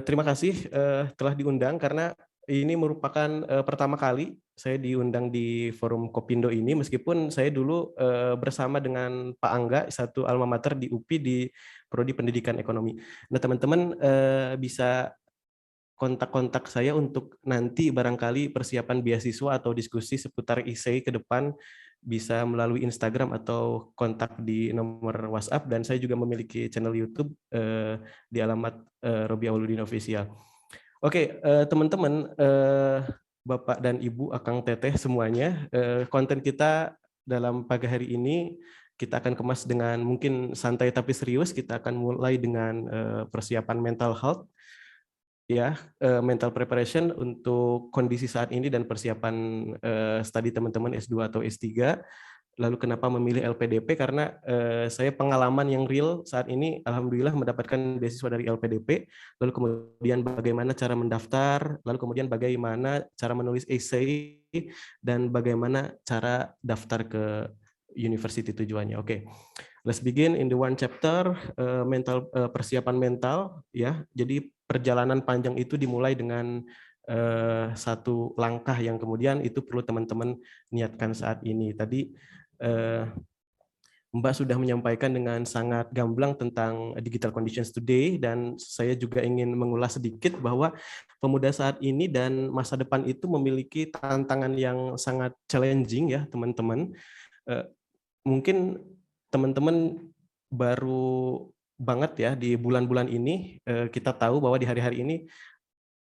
Terima kasih telah diundang karena ini merupakan pertama kali saya diundang di forum Kopindo ini, meskipun saya dulu bersama dengan Pak Angga, satu alma mater di UPI di Prodi Pendidikan Ekonomi. Nah, teman-teman bisa kontak-kontak saya untuk nanti barangkali persiapan beasiswa atau diskusi seputar ISEI ke depan bisa melalui Instagram atau kontak di nomor WhatsApp, dan saya juga memiliki channel YouTube di alamat Robi Awaludin Official. Oke, teman-teman, Bapak dan Ibu, Akang Teteh semuanya, konten kita dalam pagi hari ini kita akan kemas dengan mungkin santai tapi serius. Kita akan mulai dengan persiapan mental health, ya, mental preparation untuk kondisi saat ini dan persiapan studi teman-teman S2 atau S3. Lalu kenapa memilih LPDP? Karena saya pengalaman yang real saat ini, alhamdulillah mendapatkan beasiswa dari LPDP. Lalu kemudian bagaimana cara mendaftar, lalu kemudian bagaimana cara menulis essay, dan bagaimana cara daftar ke university tujuannya. Oke, let's begin in the one chapter, persiapan mental, ya. Jadi perjalanan panjang itu dimulai dengan satu langkah yang kemudian itu perlu teman-teman niatkan saat ini. Tadi Mbak sudah menyampaikan dengan sangat gamblang tentang digital conditions today, dan saya juga ingin mengulas sedikit bahwa pemuda saat ini dan masa depan itu memiliki tantangan yang sangat challenging, ya teman-teman. Mungkin teman-teman baru banget ya di bulan-bulan ini, kita tahu bahwa di hari-hari ini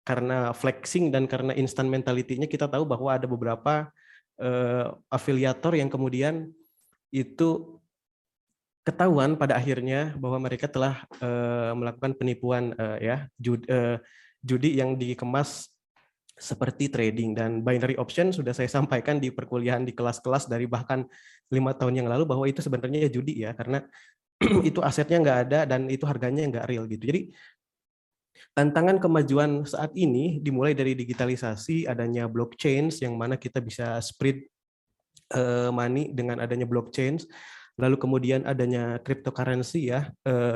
karena flexing dan karena instant mentality-nya, kita tahu bahwa ada beberapa afiliator yang kemudian itu ketahuan pada akhirnya bahwa mereka telah melakukan penipuan, judi yang dikemas seperti trading. Dan binary option sudah saya sampaikan di perkuliahan di kelas-kelas dari bahkan 5 tahun yang lalu bahwa itu sebenarnya judi, ya, karena itu asetnya nggak ada dan itu harganya nggak real gitu. Jadi tantangan kemajuan saat ini dimulai dari digitalisasi, adanya blockchain yang mana kita bisa spread money dengan adanya blockchain. Lalu kemudian adanya cryptocurrency, ya,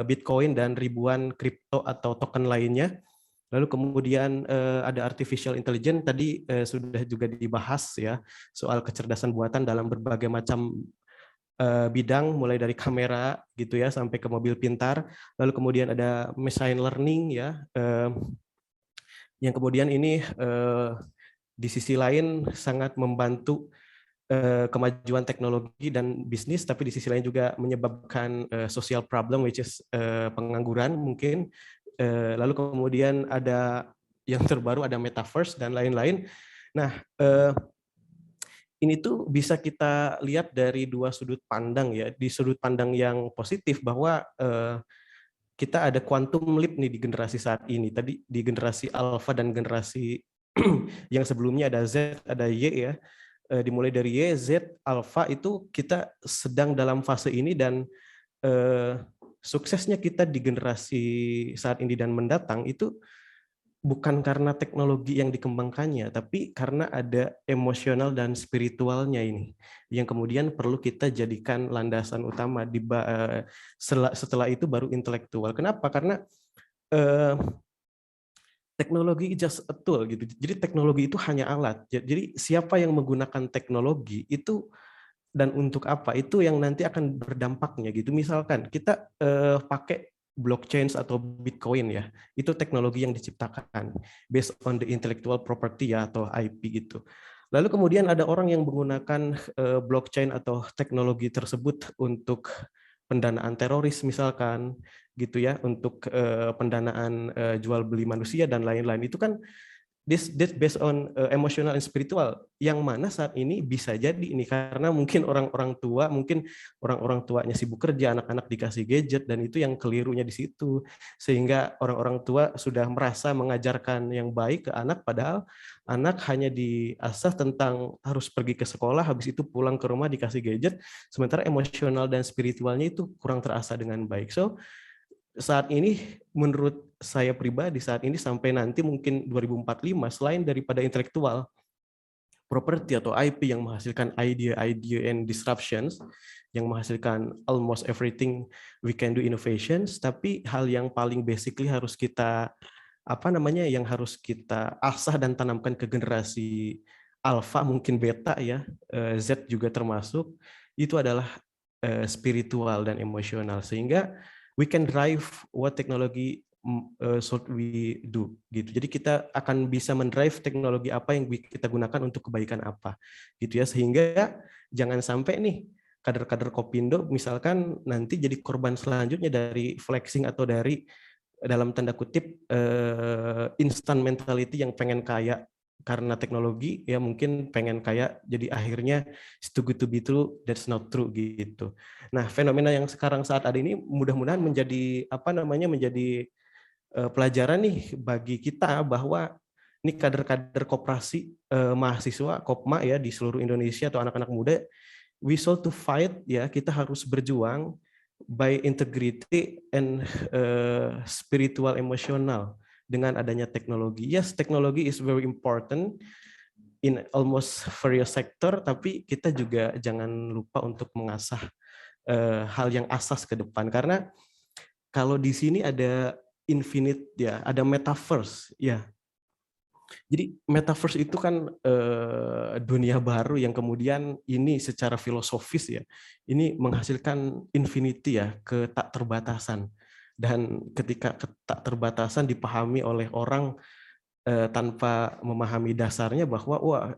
Bitcoin dan ribuan kripto atau token lainnya. Lalu kemudian ada artificial intelligence, tadi sudah juga dibahas, ya, soal kecerdasan buatan dalam berbagai macam bidang, mulai dari kamera gitu ya sampai ke mobil pintar. Lalu kemudian ada machine learning, ya, yang kemudian ini di sisi lain sangat membantu kemajuan teknologi dan bisnis, tapi di sisi lain juga menyebabkan social problem, which is pengangguran mungkin. Lalu kemudian ada yang terbaru, ada metaverse dan lain-lain. Nah, ini tuh bisa kita lihat dari dua sudut pandang, ya. Di sudut pandang yang positif bahwa kita ada quantum leap nih di generasi saat ini. Tadi di generasi alpha dan generasi yang sebelumnya ada Z, ada Y, ya. Dimulai dari Y, Z, alpha itu kita sedang dalam fase ini, dan suksesnya kita di generasi saat ini dan mendatang itu bukan karena teknologi yang dikembangkannya, tapi karena ada emosional dan spiritualnya ini, yang kemudian perlu kita jadikan landasan utama. Setelah itu baru intelektual. Kenapa? Karena teknologi just a tool gitu. Jadi teknologi itu hanya alat. Jadi siapa yang menggunakan teknologi itu dan untuk apa, itu yang nanti akan berdampaknya gitu. Misalkan kita pakai blockchain atau Bitcoin, ya, itu teknologi yang diciptakan based on the intellectual property, ya, atau IP gitu. Lalu kemudian ada orang yang menggunakan blockchain atau teknologi tersebut untuk pendanaan teroris misalkan gitu, ya, untuk pendanaan jual beli manusia dan lain-lain. Itu kan this based on emotional and spiritual, yang mana saat ini bisa jadi ini karena mungkin orang-orang tua, mungkin orang-orang tuanya sibuk kerja, anak-anak dikasih gadget, dan itu yang kelirunya di situ, sehingga orang-orang tua sudah merasa mengajarkan yang baik ke anak, padahal anak hanya diasah tentang harus pergi ke sekolah, habis itu pulang ke rumah dikasih gadget, sementara emosional dan spiritualnya itu kurang terasa dengan baik. So saat ini menurut saya pribadi, saat ini sampai nanti mungkin 2045, selain daripada intelektual property atau IP yang menghasilkan idea and disruptions, yang menghasilkan almost everything we can do innovations, tapi hal yang paling basically harus kita apa namanya yang harus kita asah dan tanamkan ke generasi alpha, mungkin beta ya, Z juga termasuk, itu adalah spiritual dan emosional, sehingga we can drive what technology should we do gitu. Jadi kita akan bisa mendrive teknologi apa yang kita gunakan untuk kebaikan apa gitu ya, sehingga jangan sampai nih kader-kader Kopindo misalkan nanti jadi korban selanjutnya dari flexing atau dari dalam tanda kutip instant mentality yang pengen kaya karena teknologi, ya mungkin pengen kaya jadi akhirnya it's too good to be true, that's not true gitu. Nah, fenomena yang sekarang saat ada ini mudah-mudahan menjadi apa namanya menjadi pelajaran nih bagi kita bahwa ini kader-kader koperasi mahasiswa Kopma ya di seluruh Indonesia atau anak-anak muda, we should to fight ya, kita harus berjuang by integrity and spiritual emotional dengan adanya teknologi. Yes, teknologi is very important in almost various sector, tapi kita juga jangan lupa untuk mengasah hal yang asas ke depan, karena kalau di sini ada infinite ya, ada metaverse ya. Jadi metaverse itu kan dunia baru yang kemudian ini secara filosofis ya, ini menghasilkan infinity ya, ke tak terbatasan. Dan ketika tak terbatasan dipahami oleh orang tanpa memahami dasarnya bahwa wah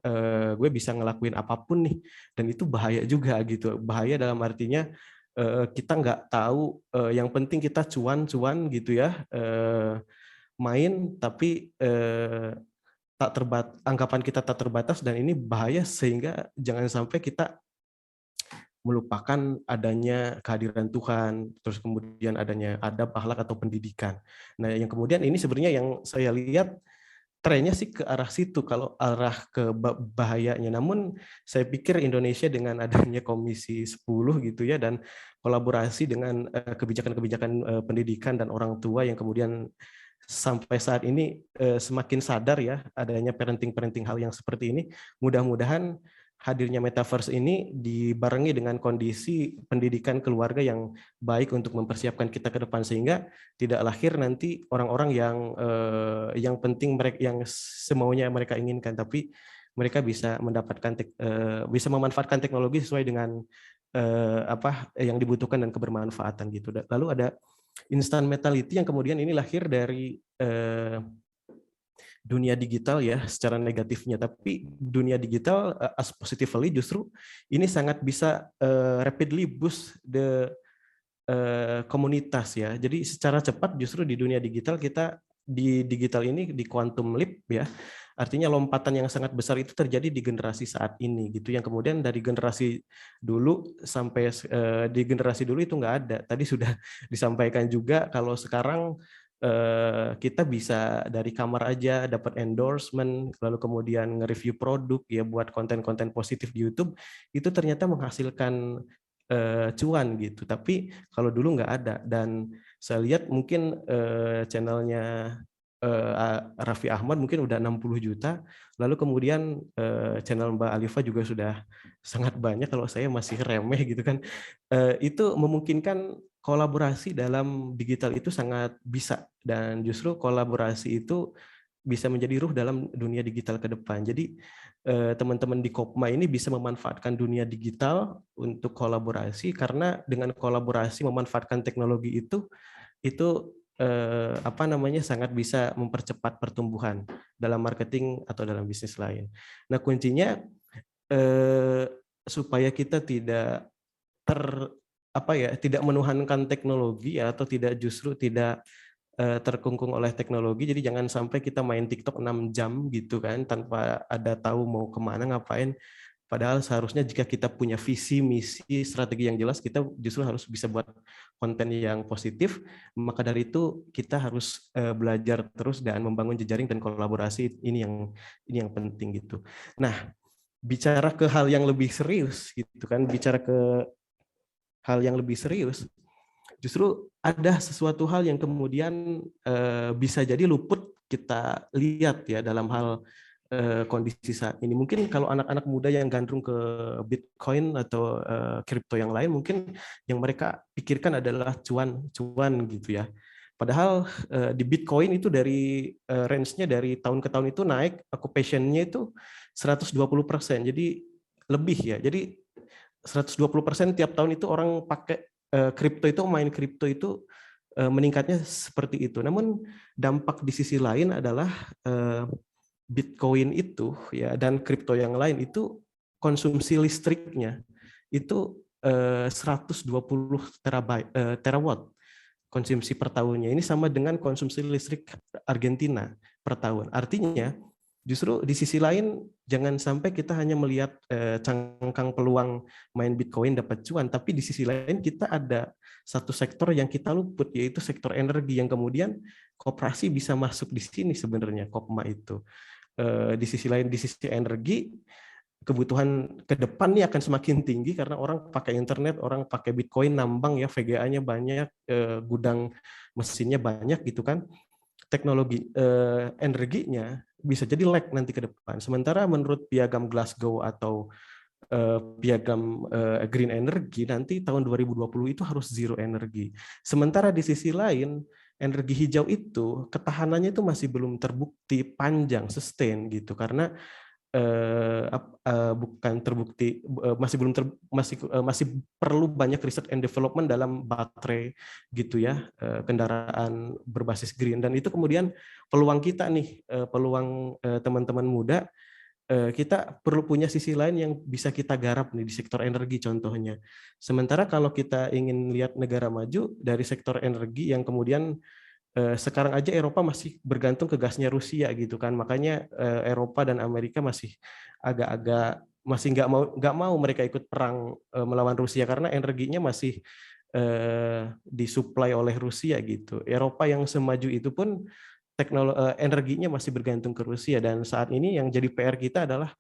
gue bisa ngelakuin apapun nih, dan itu bahaya juga gitu. Bahaya dalam artinya kita nggak tahu, yang penting kita cuan-cuan gitu ya, main tapi anggapan kita tak terbatas, dan ini bahaya sehingga jangan sampai kita melupakan adanya kehadiran Tuhan, terus kemudian adanya adab, akhlak atau pendidikan. Nah, yang kemudian ini sebenarnya yang saya lihat trennya sih ke arah situ kalau arah ke bahayanya. Namun saya pikir Indonesia dengan adanya Komisi 10 gitu ya, dan kolaborasi dengan kebijakan-kebijakan pendidikan dan orang tua yang kemudian sampai saat ini semakin sadar ya adanya parenting hal yang seperti ini. Mudah-mudahan hadirnya metaverse ini dibarengi dengan kondisi pendidikan keluarga yang baik untuk mempersiapkan kita ke depan, sehingga tidak lahir nanti orang-orang yang penting mereka yang semaunya mereka inginkan, tapi mereka bisa mendapatkan bisa memanfaatkan teknologi sesuai dengan apa yang dibutuhkan dan kebermanfaatan gitu. Lalu ada instant mentality yang kemudian ini lahir dari dunia digital ya secara negatifnya, tapi dunia digital as positively justru ini sangat bisa rapidly boost the komunitas ya. Jadi secara cepat justru di dunia digital kita di digital ini di quantum leap ya. Artinya lompatan yang sangat besar itu terjadi di generasi saat ini gitu, yang kemudian dari generasi dulu sampai di generasi dulu itu nggak ada. Tadi sudah disampaikan juga kalau sekarang kita bisa dari kamar aja dapat endorsement, lalu kemudian nge-review produk ya buat konten-konten positif di YouTube, itu ternyata menghasilkan cuan gitu. Tapi kalau dulu nggak ada, dan saya lihat mungkin channelnya Raffi Ahmad mungkin udah 60 juta, lalu kemudian channel Mbak Alifa juga sudah sangat banyak, kalau saya masih remeh gitu kan. Itu memungkinkan kolaborasi dalam digital itu sangat bisa, dan justru kolaborasi itu bisa menjadi ruh dalam dunia digital ke depan. Jadi teman-teman di Kopma ini bisa memanfaatkan dunia digital untuk kolaborasi, karena dengan kolaborasi memanfaatkan teknologi itu apa namanya sangat bisa mempercepat pertumbuhan dalam marketing atau dalam bisnis lain. Nah, kuncinya supaya kita tidak tidak menuhankan teknologi atau tidak terkungkung oleh teknologi. Jadi jangan sampai kita main TikTok 6 jam gitu kan tanpa ada tahu mau kemana ngapain. Padahal seharusnya jika kita punya visi, misi, strategi yang jelas, kita justru harus bisa buat konten yang positif. Maka dari itu kita harus belajar terus dan membangun jejaring dan kolaborasi, ini yang penting gitu. Nah, bicara ke hal yang lebih serius gitu kan, justru ada sesuatu hal yang kemudian bisa jadi luput kita lihat ya dalam hal kondisi saat ini. Mungkin kalau anak-anak muda yang gandrung ke Bitcoin atau kripto yang lain, mungkin yang mereka pikirkan adalah cuan gitu ya. Padahal di Bitcoin itu dari range-nya dari tahun ke tahun itu naik, occupation-nya itu 120%. Jadi lebih ya. Jadi 120% tiap tahun itu orang pakai kripto itu, main kripto itu meningkatnya seperti itu. Namun dampak di sisi lain adalah Bitcoin itu ya dan kripto yang lain itu konsumsi listriknya itu 120 terawatt konsumsi per tahunnya. Ini sama dengan konsumsi listrik Argentina per tahun. Artinya justru di sisi lain jangan sampai kita hanya melihat cangkang peluang main Bitcoin dapat cuan, tapi di sisi lain kita ada satu sektor yang kita luput, yaitu sektor energi yang kemudian koperasi bisa masuk di sini sebenarnya, Kopma itu. Di sisi lain, di sisi energi, kebutuhan ke depan ini akan semakin tinggi karena orang pakai internet, orang pakai Bitcoin, nambang ya, VGA-nya banyak, gudang mesinnya banyak gitu kan. Teknologi energinya bisa jadi lag nanti ke depan. Sementara menurut piagam Glasgow atau piagam green energy nanti tahun 2020 itu harus zero energi. Sementara di sisi lain energi hijau itu ketahanannya itu masih belum terbukti panjang sustain gitu karena bukan terbukti masih belum masih perlu banyak research and development dalam baterai gitu ya, kendaraan berbasis green, dan itu kemudian peluang kita nih, peluang teman-teman muda, kita perlu punya sisi lain yang bisa kita garap nih di sektor energi contohnya. Sementara kalau kita ingin lihat negara maju dari sektor energi yang kemudian sekarang aja Eropa masih bergantung ke gasnya Rusia gitu kan, makanya Eropa dan Amerika masih agak-agak masih nggak mau mereka ikut perang melawan Rusia karena energinya masih disuplai oleh Rusia gitu. Eropa yang semaju itu pun energinya masih bergantung ke Rusia, dan saat ini yang jadi PR kita adalah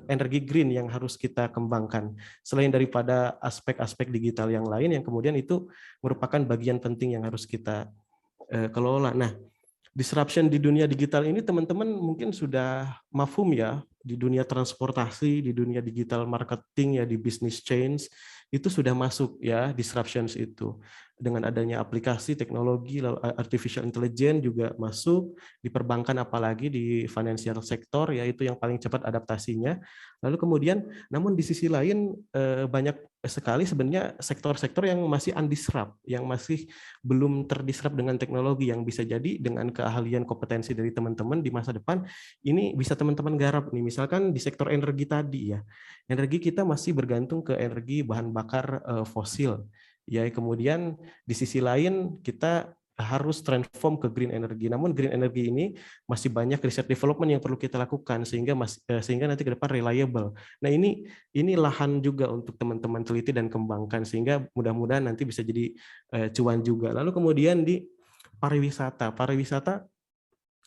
energi green yang harus kita kembangkan. Selain daripada aspek-aspek digital yang lain yang kemudian itu merupakan bagian penting yang harus kita kelola. Nah, disruption di dunia digital ini teman-teman mungkin sudah mafhum ya, di dunia transportasi, di dunia digital marketing ya, di business change itu sudah masuk ya disruptions itu. Dengan adanya aplikasi teknologi lalu artificial intelligence juga masuk di perbankan, apalagi di financial sector ya, itu yang paling cepat adaptasinya. Lalu kemudian namun di sisi lain banyak sekali sebenarnya sektor-sektor yang masih undisrupt, yang masih belum terdisrupt dengan teknologi, yang bisa jadi dengan keahlian kompetensi dari teman-teman di masa depan ini bisa teman-teman garap nih. Misalkan di sektor energi tadi ya, energi kita masih bergantung ke energi bahan bakar fosil ya, kemudian di sisi lain kita harus transform ke green energy. Namun green energy ini masih banyak riset development yang perlu kita lakukan sehingga nanti ke depan reliable. Nah, ini lahan juga untuk teman-teman teliti dan kembangkan sehingga mudah-mudahan nanti bisa jadi cuan juga. Lalu kemudian di pariwisata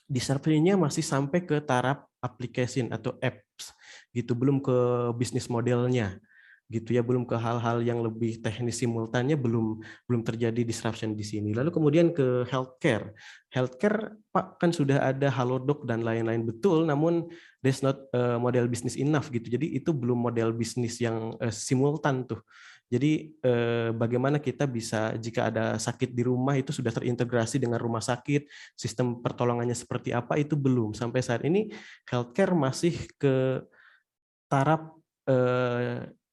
disruption-nya masih sampai ke taraf application atau apps gitu, belum ke bisnis modelnya gitu ya, belum ke hal-hal yang lebih teknis simultannya, belum terjadi disruption di sini. Lalu kemudian ke healthcare Pak kan sudah ada Halodoc dan lain-lain, betul, namun there's not model business enough gitu, jadi itu belum model bisnis yang simultan tuh. Jadi bagaimana kita bisa jika ada sakit di rumah itu sudah terintegrasi dengan rumah sakit, sistem pertolongannya seperti apa itu belum. Sampai saat ini healthcare masih ke taraf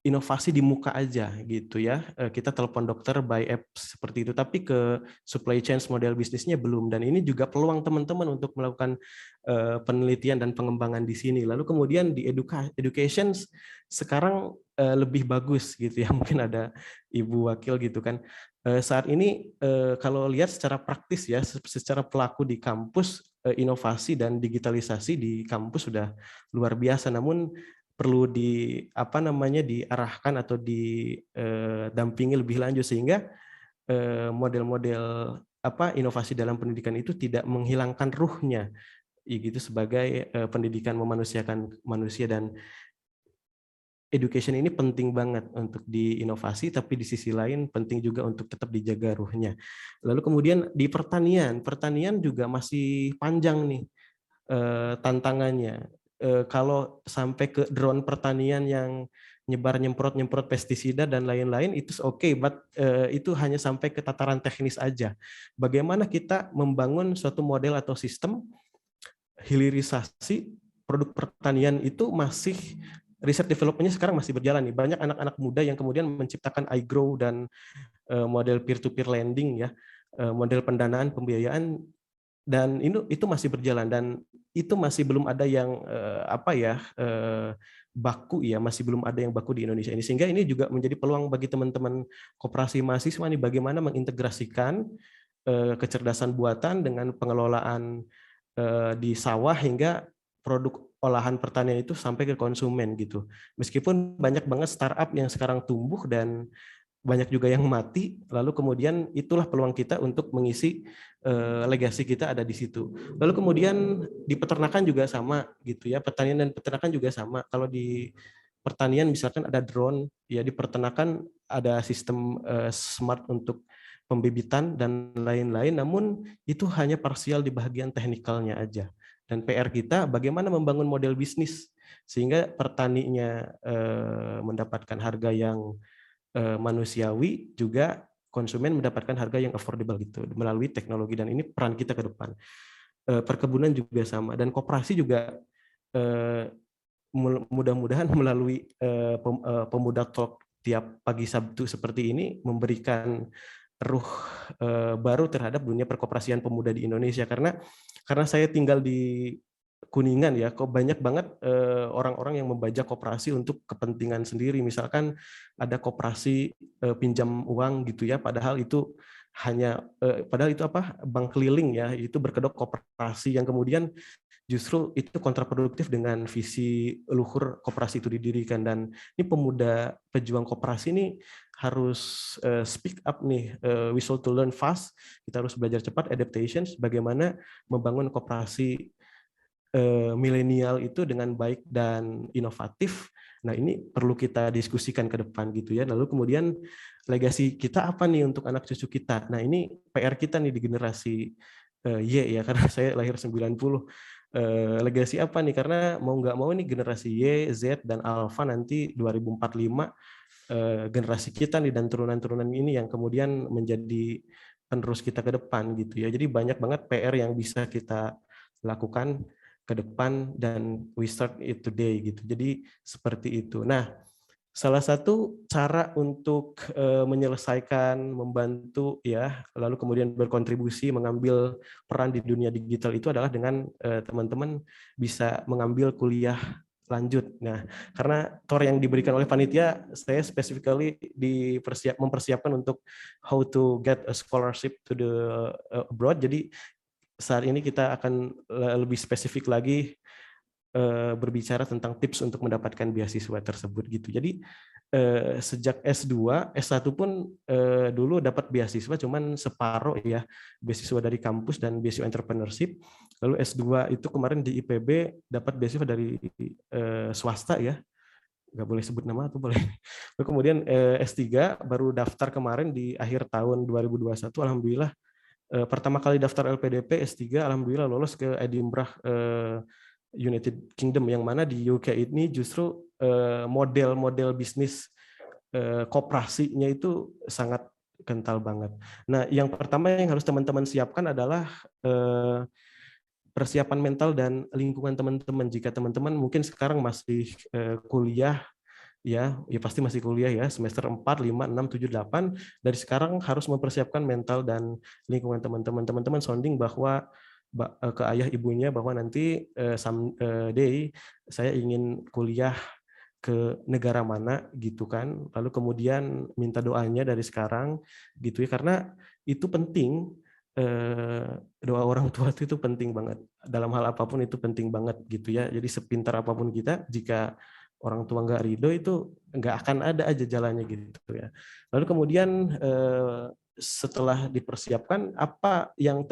inovasi di muka aja gitu ya. Kita telepon dokter by app seperti itu, tapi ke supply chain model bisnisnya belum. Dan ini juga peluang teman-teman untuk melakukan penelitian dan pengembangan di sini. Lalu kemudian di education sekarang lebih bagus gitu ya. Mungkin ada Ibu Wakil gitu kan. Saat ini kalau lihat secara praktis ya, secara pelaku di kampus, inovasi dan digitalisasi di kampus sudah luar biasa. Namun perlu diarahkan atau didampingi lebih lanjut sehingga model-model inovasi dalam pendidikan itu tidak menghilangkan ruhnya gitu, sebagai pendidikan memanusiakan manusia. Dan education ini penting banget untuk diinovasi, tapi di sisi lain penting juga untuk tetap dijaga ruhnya. Lalu kemudian di pertanian juga masih panjang nih tantangannya. Kalau sampai ke drone pertanian yang nyemprot pestisida dan lain-lain itu oke, but itu hanya sampai ke tataran teknis aja. Bagaimana kita membangun suatu model atau sistem hilirisasi produk pertanian itu masih riset development-nya sekarang masih berjalan nih. Banyak anak-anak muda yang kemudian menciptakan iGrow dan model peer-to-peer lending ya, model pendanaan pembiayaan, dan itu masih berjalan dan itu masih belum ada yang baku ya, masih belum ada yang baku di Indonesia ini, sehingga ini juga menjadi peluang bagi teman-teman koperasi mahasiswa nih, bagaimana mengintegrasikan kecerdasan buatan dengan pengelolaan di sawah hingga produk olahan pertanian itu sampai ke konsumen gitu. Meskipun banyak banget startup yang sekarang tumbuh dan banyak juga yang mati, lalu kemudian itulah peluang kita untuk mengisi legasi kita ada di situ. Lalu kemudian di peternakan juga sama gitu ya, pertanian dan peternakan juga sama. Kalau di pertanian misalkan ada drone, ya di peternakan ada sistem smart untuk pembibitan dan lain-lain, namun itu hanya parsial di bagian teknikalnya aja. Dan PR kita bagaimana membangun model bisnis sehingga petaninya mendapatkan harga yang manusiawi, juga konsumen mendapatkan harga yang affordable gitu melalui teknologi, dan ini peran kita ke depan. Perkebunan juga sama, dan koperasi juga mudah-mudahan melalui pemuda talk tiap pagi Sabtu seperti ini memberikan ruh baru terhadap dunia perkoperasian pemuda di Indonesia, karena saya tinggal di Kuningan ya, kok banyak banget orang-orang yang membajak koperasi untuk kepentingan sendiri. Misalkan ada koperasi pinjam uang gitu ya, padahal itu bank keliling ya, itu berkedok koperasi yang kemudian justru itu kontraproduktif dengan visi luhur koperasi itu didirikan. Dan ini pemuda pejuang koperasi ini harus speak up nih, we should to learn fast, kita harus belajar cepat, adaptations, bagaimana membangun koperasi milenial itu dengan baik dan inovatif. Nah, ini perlu kita diskusikan ke depan gitu ya. Lalu kemudian legasi kita apa nih untuk anak cucu kita? Nah, ini PR kita nih di generasi Y ya, karena saya lahir 90. Legasi apa nih? Karena mau nggak mau nih generasi Y, Z, dan Alpha nanti 2045 generasi kita nih dan turunan-turunan ini yang kemudian menjadi penerus kita ke depan gitu ya. Jadi banyak banget PR yang bisa kita lakukan ke depan, dan we start it today gitu. Jadi seperti itu. Nah, salah satu cara untuk menyelesaikan, membantu ya, lalu kemudian berkontribusi mengambil peran di dunia digital itu adalah dengan teman-teman bisa mengambil kuliah lanjut. Nah, karena tour yang diberikan oleh panitia, saya specifically mempersiapkan untuk how to get a scholarship to the abroad. Jadi saat ini kita akan lebih spesifik lagi berbicara tentang tips untuk mendapatkan beasiswa tersebut gitu. Jadi sejak S2, S1 pun dulu dapat beasiswa cuman separuh ya, beasiswa dari kampus dan beasiswa entrepreneurship. Lalu S2 itu kemarin di IPB dapat beasiswa dari swasta ya, nggak boleh sebut nama atau boleh. Lalu kemudian S3 baru daftar kemarin di akhir tahun 2021, alhamdulillah. Pertama kali daftar LPDP S3, alhamdulillah lolos ke Edinburgh, United Kingdom, yang mana di UK ini justru model bisnis koperasinya itu sangat kental banget. Nah, yang pertama yang harus teman-teman siapkan adalah persiapan mental dan lingkungan teman-teman. Jika teman-teman mungkin sekarang masih kuliah, ya pasti masih kuliah ya, semester 4, 5, 6, 7, 8, dari sekarang harus mempersiapkan mental dan lingkungan teman-teman. Teman-teman sounding bahwa ke ayah ibunya bahwa nanti someday saya ingin kuliah ke negara mana gitu kan. Lalu kemudian minta doanya dari sekarang gitu ya, karena itu penting. Doa orang tua itu penting banget. Dalam hal apapun itu penting banget gitu ya. Jadi sepintar apapun kita, jika orang tua nggak ridho itu nggak akan ada aja jalannya gitu ya. Lalu kemudian setelah dipersiapkan, apa yang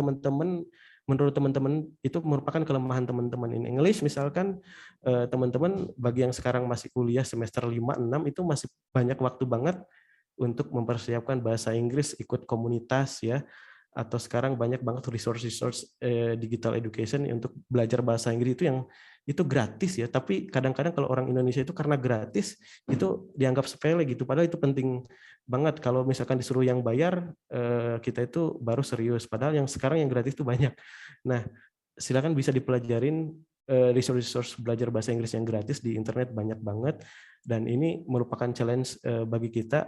menurut teman-teman itu merupakan kelemahan teman-teman in English, misalkan teman-teman bagi yang sekarang masih kuliah semester 5, 6 itu masih banyak waktu banget untuk mempersiapkan bahasa Inggris, ikut komunitas ya, atau sekarang banyak banget resource digital education untuk belajar bahasa Inggris itu yang itu gratis ya, tapi kadang-kadang kalau orang Indonesia itu karena gratis itu dianggap sepele gitu, padahal itu penting banget. Kalau misalkan disuruh yang bayar, kita itu baru serius, padahal yang sekarang yang gratis itu banyak. Nah, silakan bisa dipelajarin resource belajar bahasa Inggris yang gratis di internet banyak banget, dan ini merupakan challenge bagi kita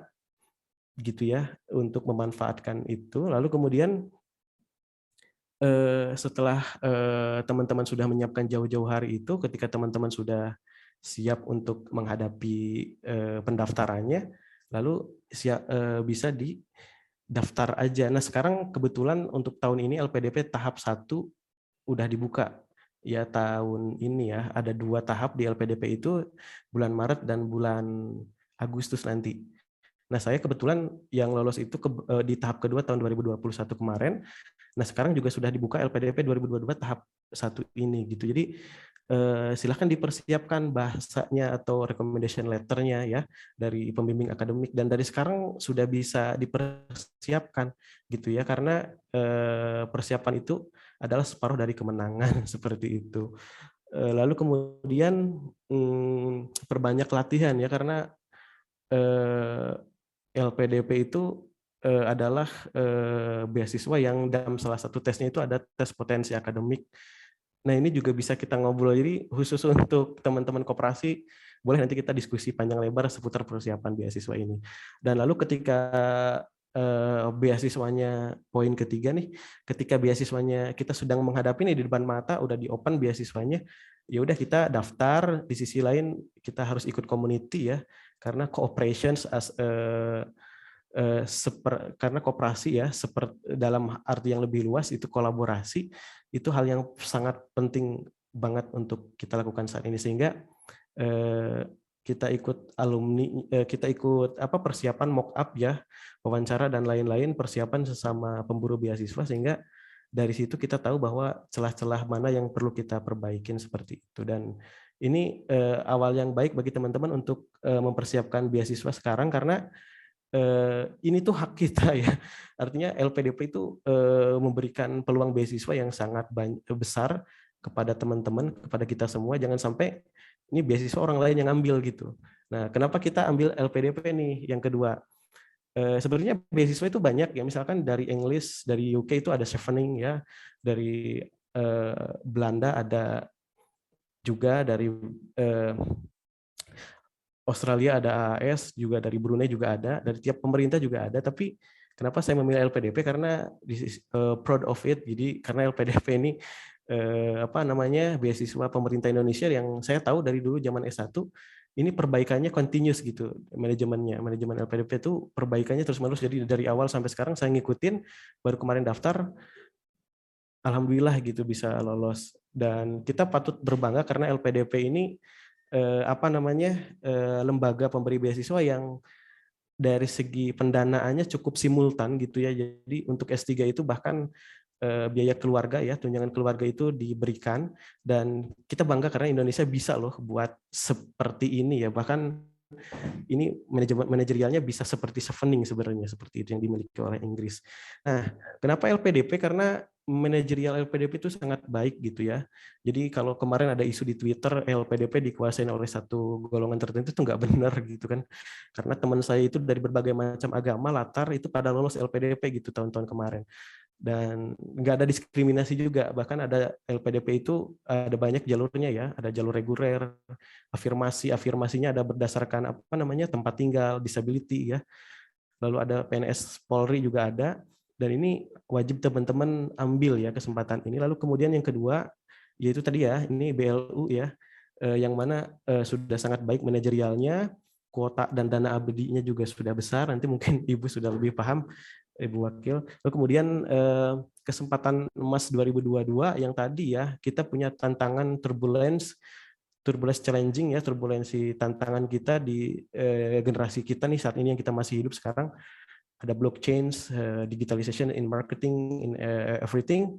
gitu ya untuk memanfaatkan itu. Lalu kemudian setelah teman-teman sudah menyiapkan jauh-jauh hari itu, ketika teman-teman sudah siap untuk menghadapi pendaftarannya, lalu bisa didaftar aja. Nah, sekarang kebetulan untuk tahun ini LPDP tahap 1 udah dibuka. Ya, tahun ini ya, ada 2 tahap di LPDP itu, bulan Maret dan bulan Agustus nanti. Nah, saya kebetulan yang lolos itu di tahap kedua tahun 2021 kemarin. Nah, sekarang juga sudah dibuka LPDP 2022 tahap 1 ini gitu. Jadi silahkan dipersiapkan bahasanya atau recommendation letternya ya dari pembimbing akademik, dan dari sekarang sudah bisa dipersiapkan gitu ya, karena persiapan itu adalah separuh dari kemenangan seperti itu. Lalu kemudian perbanyak latihan ya, karena LPDP itu adalah beasiswa yang dalam salah satu tesnya itu ada tes potensi akademik. Nah, ini juga bisa kita ngobrol. Jadi khusus untuk teman-teman koperasi, boleh nanti kita diskusi panjang lebar seputar persiapan beasiswa ini. Dan lalu ketika beasiswanya, poin ketiga nih, ketika beasiswanya kita sedang menghadapi nih di depan mata, udah di open beasiswanya, ya udah kita daftar. Di sisi lain kita harus ikut community ya, karena cooperations karena koperasi ya, dalam arti yang lebih luas itu kolaborasi, itu hal yang sangat penting banget untuk kita lakukan saat ini, sehingga kita ikut alumni, kita ikut persiapan mock up ya, wawancara dan lain-lain, persiapan sesama pemburu beasiswa, sehingga dari situ kita tahu bahwa celah-celah mana yang perlu kita perbaikin seperti itu. Dan ini awal yang baik bagi teman-teman untuk mempersiapkan beasiswa sekarang, karena ini tuh hak kita ya. Artinya LPDP itu memberikan peluang beasiswa yang sangat besar kepada teman-teman, kepada kita semua. Jangan sampai ini beasiswa orang lain yang ambil gitu. Nah, kenapa kita ambil LPDP nih? Yang kedua, sebenarnya beasiswa itu banyak ya. Misalkan dari English, dari UK itu ada Chevening ya, dari Belanda ada juga, dari Australia ada AAS, juga dari Brunei juga ada, dari tiap pemerintah juga ada. Tapi kenapa saya memilih LPDP? Karena proud of it. Jadi karena LPDP ini beasiswa pemerintah Indonesia yang saya tahu dari dulu zaman S1, ini perbaikannya continuous gitu, manajemen LPDP itu perbaikannya terus-menerus. Jadi dari awal sampai sekarang saya ngikutin, baru kemarin daftar, alhamdulillah gitu bisa lolos. Dan kita patut berbangga karena LPDP ini lembaga pemberi beasiswa yang dari segi pendanaannya cukup simultan gitu ya. Jadi untuk S3 itu bahkan biaya keluarga ya, tunjangan keluarga itu diberikan, dan kita bangga karena Indonesia bisa loh buat seperti ini ya. Bahkan ini manajerialnya bisa seperti Chevening sebenarnya, seperti itu yang dimiliki oleh Inggris. Nah, kenapa LPDP? Karena manajerial LPDP itu sangat baik gitu ya. Jadi kalau kemarin ada isu di Twitter LPDP dikuasain oleh satu golongan tertentu, itu nggak benar gitu kan. Karena teman saya itu dari berbagai macam agama, latar, itu pada lolos LPDP gitu tahun-tahun kemarin. Dan nggak ada diskriminasi juga, bahkan ada LPDP itu ada banyak jalurnya ya, ada jalur reguler, afirmasinya ada berdasarkan tempat tinggal, disability ya, lalu ada PNS Polri juga ada, dan ini wajib teman-teman ambil ya kesempatan ini. Lalu kemudian yang kedua yaitu tadi ya, ini BLU ya, yang mana sudah sangat baik manajerialnya, kuota dan dana abadinya juga sudah besar, nanti mungkin Ibu sudah lebih paham, Ibu Wakil. Lalu kemudian kesempatan emas 2022 yang tadi ya, kita punya tantangan turbulence challenging ya, turbulensi tantangan kita di generasi kita nih saat ini yang kita masih hidup sekarang. Ada blockchain, digitalization in marketing, in everything.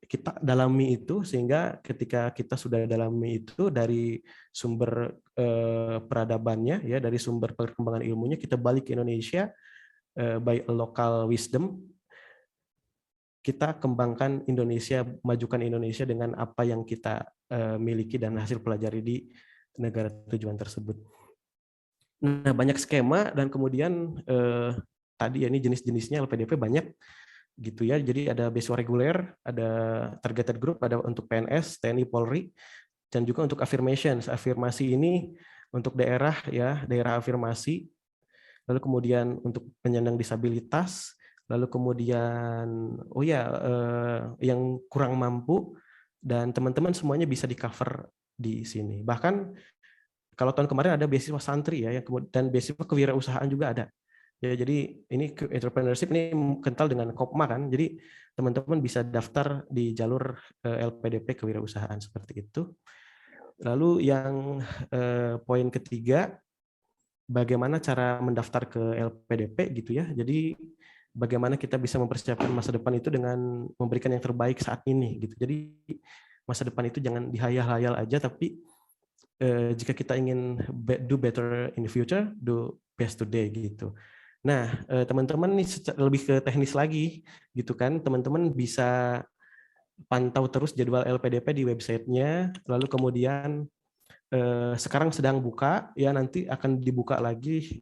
Kita dalami itu, sehingga ketika kita sudah dalami itu dari sumber peradabannya ya, dari sumber perkembangan ilmunya, kita balik ke Indonesia by a local wisdom, kita kembangkan Indonesia, majukan Indonesia dengan apa yang kita miliki dan hasil pelajari di negara tujuan tersebut. Nah, banyak skema dan kemudian tadi ya ini jenis-jenisnya LPDP banyak gitu ya. Jadi ada beasiswa reguler, ada targeted group, ada untuk PNS, TNI, Polri, dan juga untuk affirmations. Afirmasi ini untuk daerah ya, daerah afirmasi. Lalu kemudian untuk penyandang disabilitas, lalu kemudian yang kurang mampu, dan teman-teman semuanya bisa di cover di sini. Bahkan kalau tahun kemarin ada beasiswa santri ya, dan beasiswa kewirausahaan juga ada. Ya, jadi ini entrepreneurship ini kental dengan Kopma kan. Jadi teman-teman bisa daftar di jalur LPDP kewirausahaan seperti itu. Lalu yang poin ketiga, bagaimana cara mendaftar ke LPDP gitu ya. Jadi bagaimana kita bisa mempersiapkan masa depan itu dengan memberikan yang terbaik saat ini gitu. Jadi masa depan itu jangan dihayal-hayal aja, tapi jika kita ingin do better in the future, do best today gitu. Nah, teman-teman nih lebih ke teknis lagi gitu kan. Teman-teman bisa pantau terus jadwal LPDP di websitenya, lalu kemudian sekarang sedang buka, ya nanti akan dibuka lagi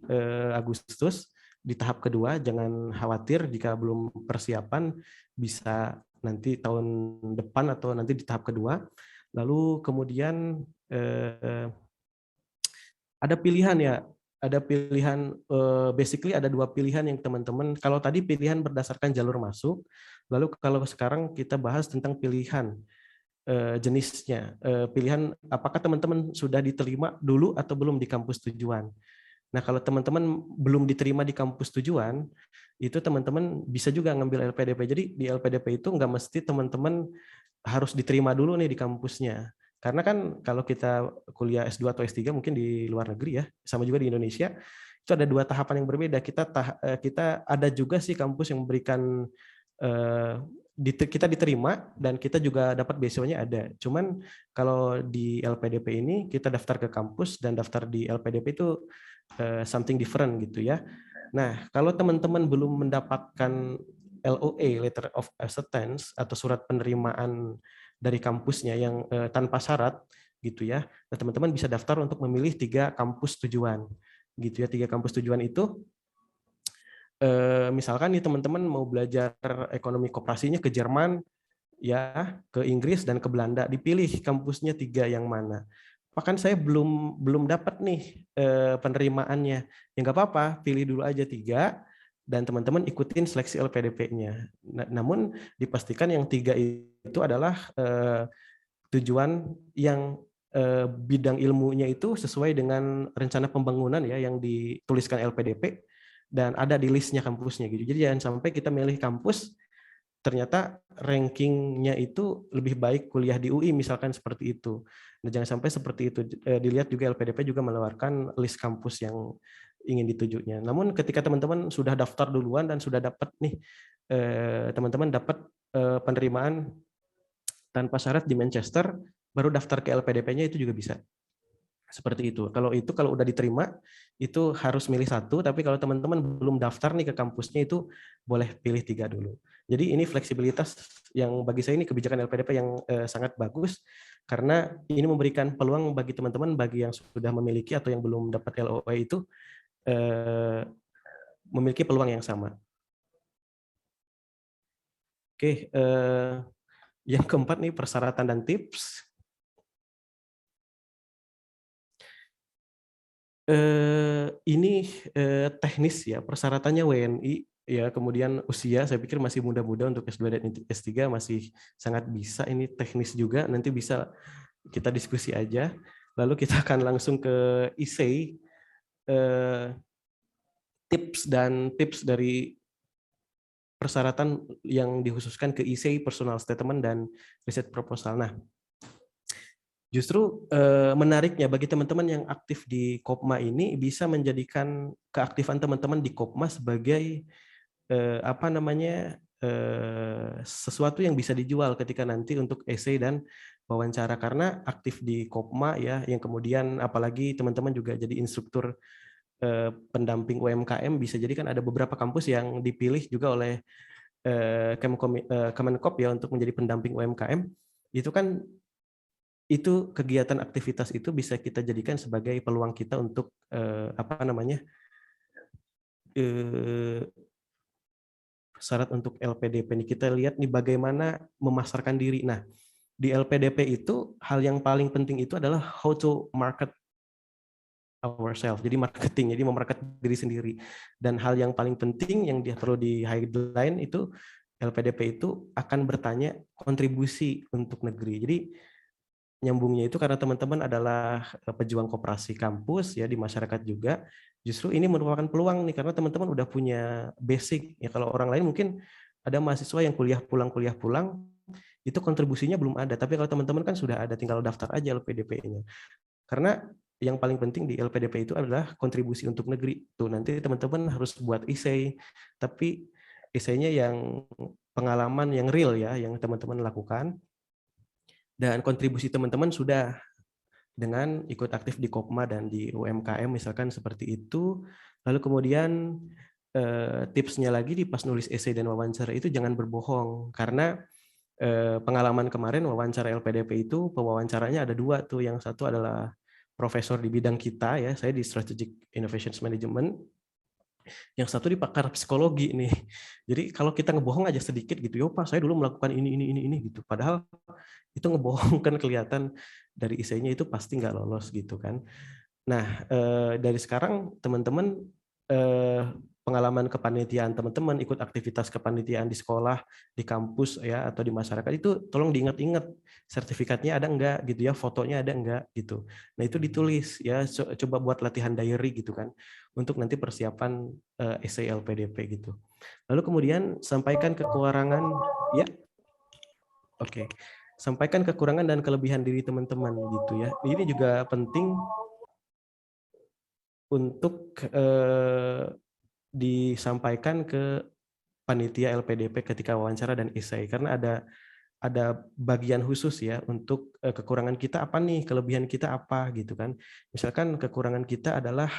Agustus di tahap kedua. Jangan khawatir jika belum persiapan, bisa nanti tahun depan atau nanti di tahap kedua. Lalu kemudian ada pilihan ya, ada pilihan, basically ada dua pilihan yang teman-teman, kalau tadi pilihan berdasarkan jalur masuk, lalu kalau sekarang kita bahas tentang pilihan jenisnya, pilihan apakah teman-teman sudah diterima dulu atau belum di kampus tujuan. Nah, kalau teman-teman belum diterima di kampus tujuan, itu teman-teman bisa juga ngambil LPDP. Jadi di LPDP itu nggak mesti teman-teman harus diterima dulu nih di kampusnya. Karena kan kalau kita kuliah S2 atau S3 mungkin di luar negeri ya, sama juga di Indonesia, itu ada dua tahapan yang berbeda. Kita ada juga sih kampus yang memberikan kita diterima dan kita juga dapat beasiswanya ada. Cuman kalau di LPDP ini kita daftar ke kampus dan daftar di LPDP itu something different gitu ya. Nah, kalau teman-teman belum mendapatkan LOA, Letter of Acceptance, atau surat penerimaan dari kampusnya yang tanpa syarat gitu ya, nah, teman-teman bisa daftar untuk memilih 3 kampus tujuan gitu ya. 3 kampus tujuan itu misalkan nih teman-teman mau belajar ekonomi koperasinya ke Jerman ya, ke Inggris dan ke Belanda, dipilih kampusnya 3 yang mana. Bahkan saya belum dapat nih penerimaannya, ya nggak apa-apa, pilih dulu aja 3 dan teman-teman ikutin seleksi LPDP-nya. Namun dipastikan yang 3 itu adalah tujuan yang bidang ilmunya itu sesuai dengan rencana pembangunan ya yang dituliskan LPDP dan ada di listnya kampusnya gitu. Jadi jangan sampai kita milih kampus ternyata rankingnya itu lebih baik kuliah di UI misalkan seperti itu. Nah, jangan sampai seperti itu. Dilihat juga LPDP juga mengeluarkan list kampus yang ingin ditujunya. Namun ketika teman-teman sudah daftar duluan dan sudah dapat nih, teman-teman dapat penerimaan tanpa syarat di Manchester, baru daftar ke LPDP-nya itu juga bisa. Seperti itu. Kalau udah diterima itu harus milih 1, tapi kalau teman-teman belum daftar nih ke kampusnya itu boleh pilih 3 dulu. Jadi ini fleksibilitas yang bagi saya ini kebijakan LPDP yang sangat bagus karena ini memberikan peluang bagi teman-teman bagi yang sudah memiliki atau yang belum dapat LOA itu memiliki peluang yang sama. Oke, yang keempat nih persyaratan dan tips. Ini teknis ya, persyaratannya WNI ya, kemudian usia saya pikir masih muda-muda untuk S2 dan S3 masih sangat bisa, ini teknis juga, nanti bisa kita diskusi aja. Lalu kita akan langsung ke essay, tips dari persyaratan yang dikhususkan ke essay, personal statement, dan riset proposal. Nah, justru menariknya bagi teman-teman yang aktif di Kopma ini bisa menjadikan keaktifan teman-teman di Kopma sebagai sesuatu yang bisa dijual ketika nanti untuk essay dan wawancara, karena aktif di Kopma ya, yang kemudian apalagi teman-teman juga jadi instruktur pendamping UMKM, bisa jadi kan ada beberapa kampus yang dipilih juga oleh Kemenkop ya untuk menjadi pendamping UMKM, itu kan itu kegiatan aktivitas itu bisa kita jadikan sebagai peluang kita untuk syarat untuk LPDP nih. Kita lihat nih bagaimana memasarkan diri. Nah, di LPDP itu hal yang paling penting itu adalah how to market ourselves. Jadi marketing, jadi memarket diri sendiri. Dan hal yang paling penting yang dia perlu di highlight itu LPDP itu akan bertanya kontribusi untuk negeri. Jadi nyambungnya itu karena teman-teman adalah pejuang koperasi kampus ya di masyarakat juga. Justru ini merupakan peluang nih karena teman-teman udah punya basic ya. Kalau orang lain mungkin ada mahasiswa yang kuliah pulang itu kontribusinya belum ada. Tapi kalau teman-teman kan sudah ada, tinggal daftar aja LPDP-nya. Karena yang paling penting di LPDP itu adalah kontribusi untuk negeri. Tuh nanti teman-teman harus buat essay, tapi essay-nya yang pengalaman yang real ya, yang teman-teman lakukan. Dan kontribusi teman-teman sudah dengan ikut aktif di Kopma dan di UMKM misalkan seperti itu. Lalu kemudian tipsnya lagi di pas nulis essay dan wawancara itu jangan berbohong, karena pengalaman kemarin wawancara LPDP itu pewawancaranya ada dua tuh. Yang satu adalah profesor di bidang kita ya, saya di Strategic Innovation Management. Yang satu di pakar psikologi nih. Jadi kalau kita ngebohong aja sedikit gitu, yo Pak saya dulu melakukan ini gitu. Padahal itu ngebohong kan kelihatan dari essay-nya itu pasti nggak lolos gitu kan. Nah dari sekarang teman-teman pengalaman kepanitiaan teman-teman, ikut aktivitas kepanitiaan di sekolah, di kampus ya atau di masyarakat itu tolong diingat-ingat sertifikatnya ada enggak gitu ya, fotonya ada enggak gitu. Nah itu ditulis ya, coba buat latihan diary gitu kan untuk nanti persiapan essay LPDP gitu. Lalu kemudian sampaikan kekurangan ya. Oke. Sampaikan kekurangan dan kelebihan diri teman-teman gitu ya. Ini juga penting untuk disampaikan ke panitia LPDP ketika wawancara dan essay, karena ada bagian khusus ya untuk kekurangan kita apa nih, kelebihan kita apa gitu kan. Misalkan kekurangan kita adalah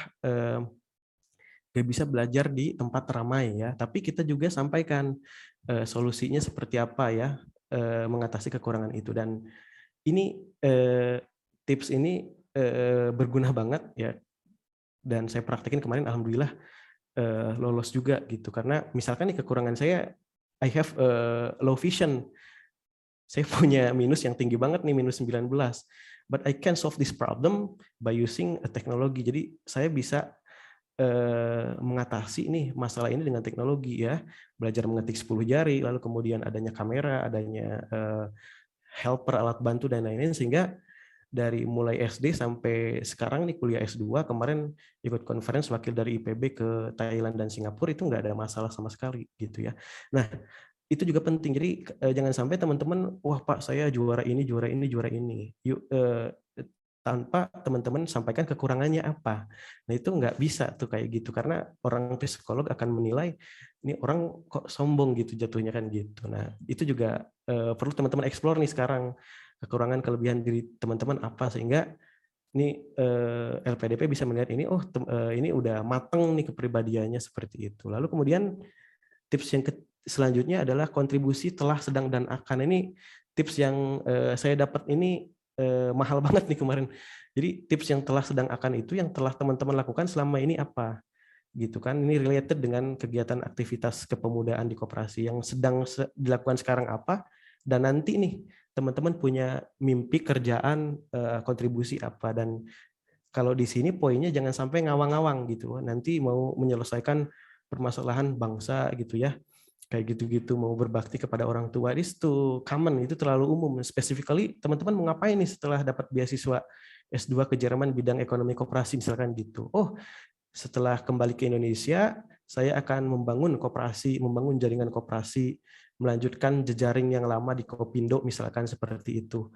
gak bisa belajar di tempat ramai ya, tapi kita juga sampaikan solusinya seperti apa ya mengatasi kekurangan itu. Dan ini tips ini berguna banget ya, dan saya praktekin kemarin alhamdulillah lolos juga gitu. Karena misalkan nih kekurangan saya, I have low vision. Saya punya minus yang tinggi banget nih, minus 19. But I can solve this problem by using a teknologi. Jadi saya bisa mengatasi nih masalah ini dengan teknologi ya. Belajar mengetik 10 jari, lalu kemudian adanya kamera, adanya helper, alat bantu dan lain-lain, sehingga dari mulai SD sampai sekarang nih kuliah S2, kemarin ikut conference wakil dari IPB ke Thailand dan Singapura itu nggak ada masalah sama sekali gitu ya. Nah itu juga penting, jadi jangan sampai teman-teman wah Pak saya juara ini yuk tanpa teman-teman sampaikan kekurangannya apa. Nah itu nggak bisa tuh kayak gitu, karena orang psikolog akan menilai ini orang kok sombong gitu jatuhnya kan gitu. Nah itu juga perlu teman-teman explore nih sekarang, kekurangan kelebihan diri teman-teman apa, sehingga ini LPDP bisa melihat ini ini udah mateng nih kepribadiannya seperti itu. Lalu kemudian tips yang selanjutnya adalah kontribusi telah, sedang, dan akan. Ini tips yang saya dapat ini mahal banget nih kemarin. Jadi tips yang telah, sedang, akan itu yang telah teman-teman lakukan selama ini apa gitu kan. Ini related dengan kegiatan aktivitas kepemudaan di koperasi. Yang sedang dilakukan sekarang apa, dan nanti nih teman-teman punya mimpi kerjaan kontribusi apa. Dan kalau di sini poinnya jangan sampai ngawang-ngawang gitu, nanti mau menyelesaikan permasalahan bangsa gitu ya, kayak gitu-gitu, mau berbakti kepada orang tua. Itu common, itu terlalu umum. Specifically teman-teman mau ngapain nih setelah dapat beasiswa S2 ke Jerman bidang ekonomi koperasi misalkan gitu. Oh, setelah kembali ke Indonesia, saya akan membangun koperasi, membangun jaringan koperasi, melanjutkan jejaring yang lama di Kopindo misalkan seperti itu.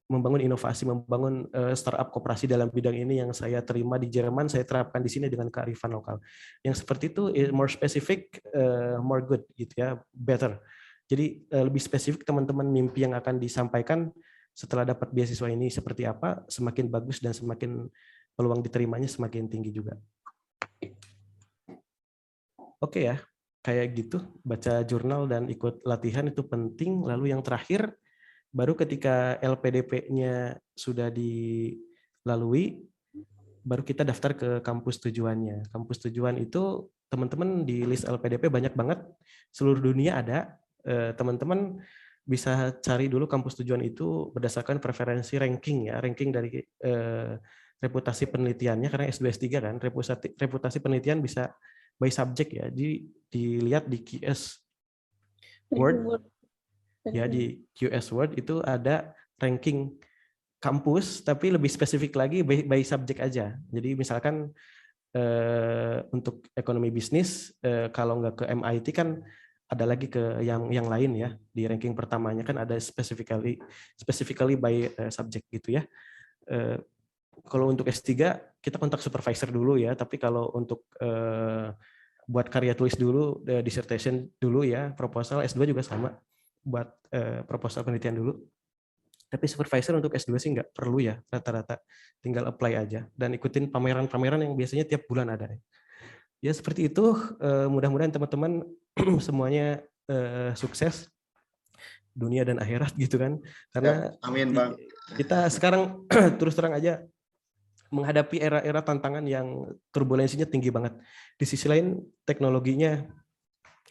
Membangun inovasi, membangun startup koperasi dalam bidang ini yang saya terima di Jerman, saya terapkan di sini dengan kearifan lokal. Yang seperti itu more specific, more good gitu ya, better. Jadi lebih spesifik teman-teman mimpi yang akan disampaikan setelah dapat beasiswa ini seperti apa, semakin bagus dan semakin peluang diterimanya semakin tinggi juga. Oke ya. kayak gitu, baca jurnal dan ikut latihan itu penting. Lalu yang terakhir, baru ketika LPDP-nya sudah dilalui, baru kita daftar ke kampus tujuannya. Kampus tujuan itu teman-teman di list LPDP banyak banget, seluruh dunia ada. Teman-teman bisa cari dulu kampus tujuan itu berdasarkan preferensi ranking ya, ranking dari reputasi penelitiannya, karena S2 S3 kan, reputasi penelitian bisa by subject ya. Jadi dilihat di QS Word ya, di QS Word itu ada ranking kampus, tapi lebih spesifik lagi by subject aja. Jadi misalkan untuk ekonomi bisnis, kalau nggak ke MIT kan ada lagi ke yang lain ya. Di ranking pertamanya kan ada specifically by subject gitu ya. Kalau untuk S3 kita kontak supervisor dulu ya, tapi kalau untuk buat karya tulis dulu, dissertation dulu ya, proposal S2 juga sama, buat proposal penelitian dulu. Tapi supervisor untuk S2 sih nggak perlu ya, rata-rata tinggal apply aja dan ikutin pameran-pameran yang biasanya tiap bulan ada. Ya seperti itu, mudah-mudahan teman-teman semuanya sukses dunia dan akhirat gitu kan. Karena amin, Bang. Kita sekarang terus terang aja menghadapi era-era tantangan yang turbulensinya tinggi banget. Di sisi lain teknologinya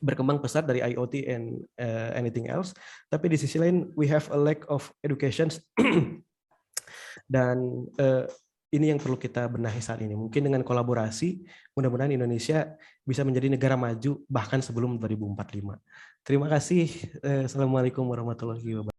berkembang pesat dari IoT and anything else, tapi di sisi lain we have a lack of education dan ini yang perlu kita benahi saat ini. Mungkin dengan kolaborasi, mudah-mudahan Indonesia bisa menjadi negara maju bahkan sebelum 2045. Terima kasih. Assalamualaikum warahmatullahi wabarakatuh.